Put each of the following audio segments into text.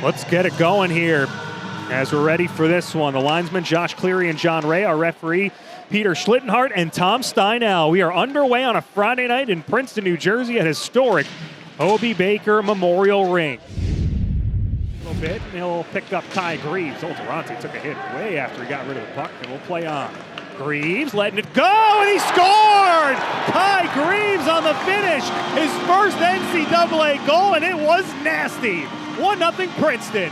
Let's get it going here as we're ready for this one. The linesmen, Josh Cleary and John Ray, our referee, Peter Schlittenhart and Tom Steinau. We are underway on a Friday night in Princeton, New Jersey at historic Hobie Baker Memorial Ring. A little bit, and he'll pick up Ty Greaves. Old Durante took a hit way after he got rid of the puck, and we'll play on. Greaves letting it go, and he scored! Ty Greaves on the finish, his first NCAA goal, and it was nasty. 1-0 Princeton.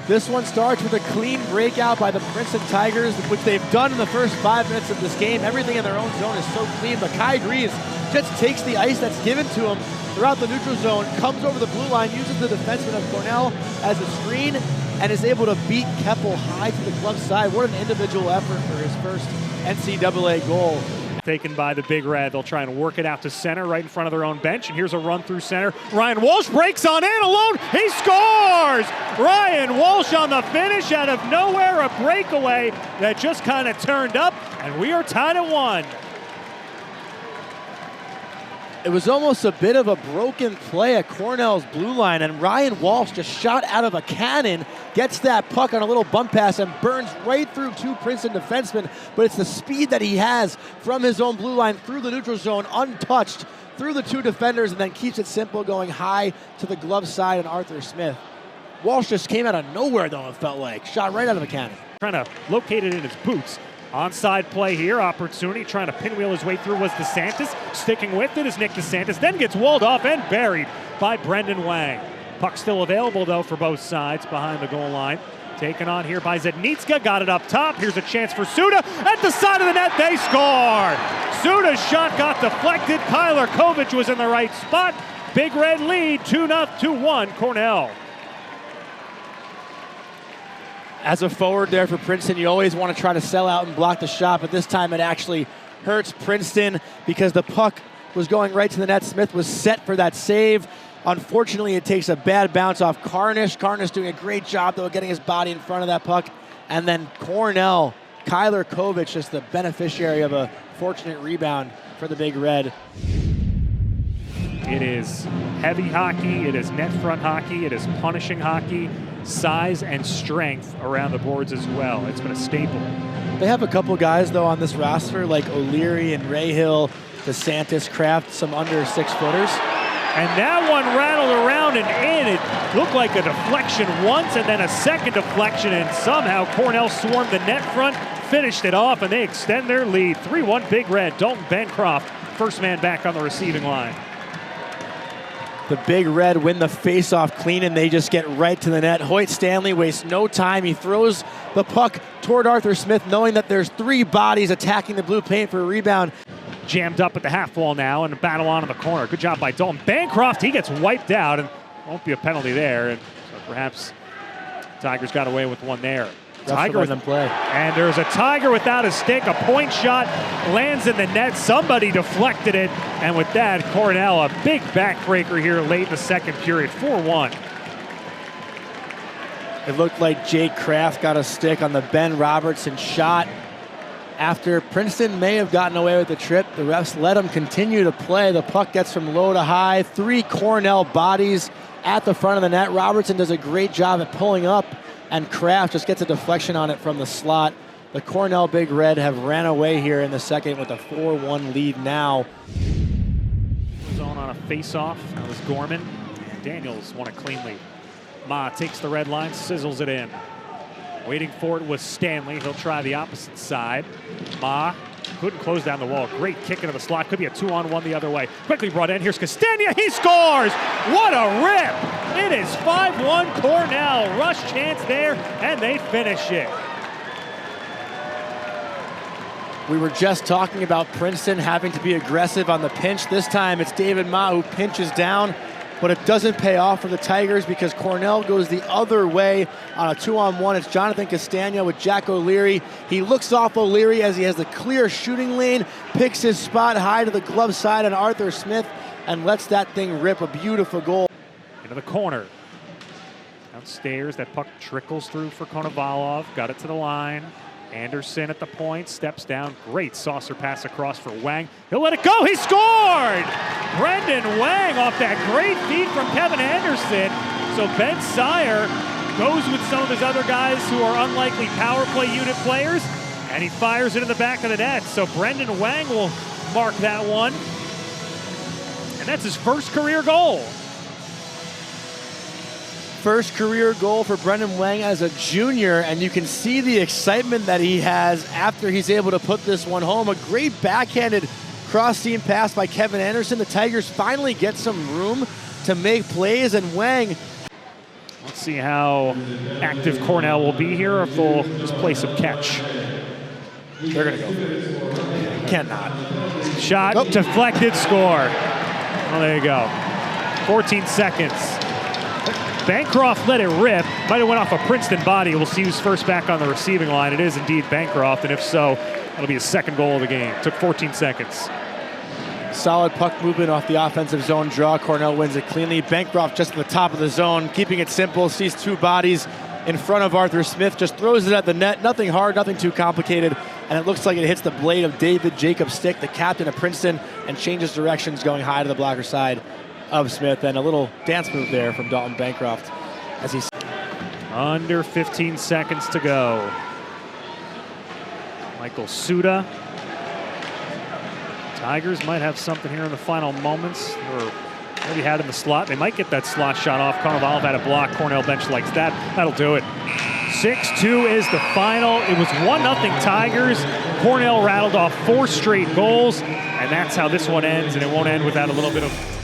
This one starts with a clean breakout by the Princeton Tigers, which they've done in the first 5 minutes of this game. Everything in their own zone is so clean, but Ty Greaves just takes the ice that's given to him throughout the neutral zone, comes over the blue line, uses the defenseman of Cornell as a screen, and is able to beat Keppel high to the glove side. What an individual effort for his first NCAA goal. Taken by the Big Red. They'll try and work it out to center right in front of their own bench. And here's a run through center. Ryan Walsh breaks on in alone. He scores! Ryan Walsh on the finish out of nowhere. A breakaway that just kind of turned up. And we are tied at 1. It was almost a bit of a broken play at Cornell's blue line, and Ryan Walsh just shot out of a cannon, gets that puck on a little bump pass and burns right through 2 Princeton defensemen, but it's the speed that he has from his own blue line through the neutral zone, untouched, through the 2 defenders, and then keeps it simple going high to the glove side and Arthur Smith. Walsh just came out of nowhere though, it felt like. Shot right out of a cannon. Trying to locate it in his boots. Onside play here, opportunity, trying to pinwheel his way through was DeSantis. Sticking with it is Nick DeSantis, then gets walled off and buried by Brendan Wang. Puck still available though for both sides behind the goal line. Taken on here by Zednitska, got it up top. Here's a chance for Suda. At the side of the net, they score! Suda's shot got deflected. Kyler Kovic was in the right spot. Big Red lead, 2-1 Cornell. As a forward there for Princeton, you always want to try to sell out and block the shot, but this time it actually hurts Princeton because the puck was going right to the net. Smith was set for that save. Unfortunately, it takes a bad bounce off Carnish. Carnish doing a great job, though, getting his body in front of that puck. And then Cornell, Kyler Kovic, just the beneficiary of a fortunate rebound for the Big Red. It is heavy hockey, it is net front hockey, it is punishing hockey, size and strength around the boards as well. It's been a staple. They have a couple guys, though, on this roster, like O'Leary and Rahill, DeSantis, Kraft, some under 6-footers. And that one rattled around and in. It looked like a deflection once and then a second deflection, and somehow Cornell swarmed the net front, finished it off, and they extend their lead. 3-1 Big Red. Dalton Bancroft, first man back on the receiving line. The Big Red win the face-off clean, and they just get right to the net. Hoyt Stanley wastes no time. He throws the puck toward Arthur Smith, knowing that there's 3 bodies attacking the blue paint for a rebound. Jammed up at the half wall now and a battle on in the corner. Good job by Dalton Bancroft. He gets wiped out, and won't be a penalty there. And so perhaps Tigers got away with one there. Tiger with play. And there's a Tiger without a stick. A point shot lands in the net. Somebody deflected it. And with that, Cornell, a big backbreaker here late in the second period. 4-1. It looked like Jake Kraft got a stick on the Ben Robertson shot. After Princeton may have gotten away with the trip, the refs let him continue to play. The puck gets from low to high. 3 Cornell bodies at the front of the net. Robertson does a great job at pulling up, and Kraft just gets a deflection on it from the slot. The Cornell Big Red have ran away here in the second with a 4-1 lead now. Zone on a face-off. That was Gorman. Daniels won it cleanly. Ma takes the red line, sizzles it in. Waiting for it was Stanley. He'll try the opposite side. Ma couldn't close down the wall. Great kick into the slot. Could be a 2-on-1 the other way. Quickly brought in. Here's Castagna. He scores! What a rip! It is 5-1 Cornell. Rush chance there, and they finish it. We were just talking about Princeton having to be aggressive on the pinch. This time it's David Ma who pinches down, but it doesn't pay off for the Tigers because Cornell goes the other way on a 2-on-1. It's Jonathan Castagna with Jack O'Leary. He looks off O'Leary as he has the clear shooting lane, picks his spot high to the glove side on Arthur Smith, and lets that thing rip. A beautiful goal. Into the corner. Downstairs, that puck trickles through for Konovalov. Got it to the line. Anderson at the point, steps down. Great saucer pass across for Wang. He'll let it go. He scored! Brendan Wang off that great feed from Kevin Anderson. So Ben Sire goes with some of his other guys who are unlikely power play unit players, and he fires it in the back of the net. So Brendan Wang will mark that one. And that's his first career goal. First career goal for Brendan Wang as a junior, and you can see the excitement that he has after he's able to put this one home. A great backhanded cross-seam pass by Kevin Anderson. The Tigers finally get some room to make plays, and Wang. Let's see how active Cornell will be here, if they'll just play some catch. They're going to go for it. Cannot. Shot, nope. Deflected, score. Well, there you go. 14 seconds. Bancroft let it rip. Might have went off a Princeton body. We'll see who's first back on the receiving line. It is indeed Bancroft, and if so, that'll be his second goal of the game. Took 14 seconds. Solid puck movement off the offensive zone draw. Cornell wins it cleanly. Bancroft just at the top of the zone, keeping it simple. Sees two bodies in front of Arthur Smith. Just throws it at the net. Nothing hard, nothing too complicated. And it looks like it hits the blade of David Jacobs' stick, the captain of Princeton, and changes directions going high to the blocker side of Smith. And a little dance move there from Dalton Bancroft as he's under 15 seconds to go. Michael Suda. Tigers might have something here in the final moments. Or maybe had in the slot. They might get that slot shot off. Carnival had a block. Cornell bench likes that. That'll do it. 6-2 is the final. It was 1-0 Tigers. Cornell rattled off 4 straight goals, and that's how this one ends, and it won't end without a little bit of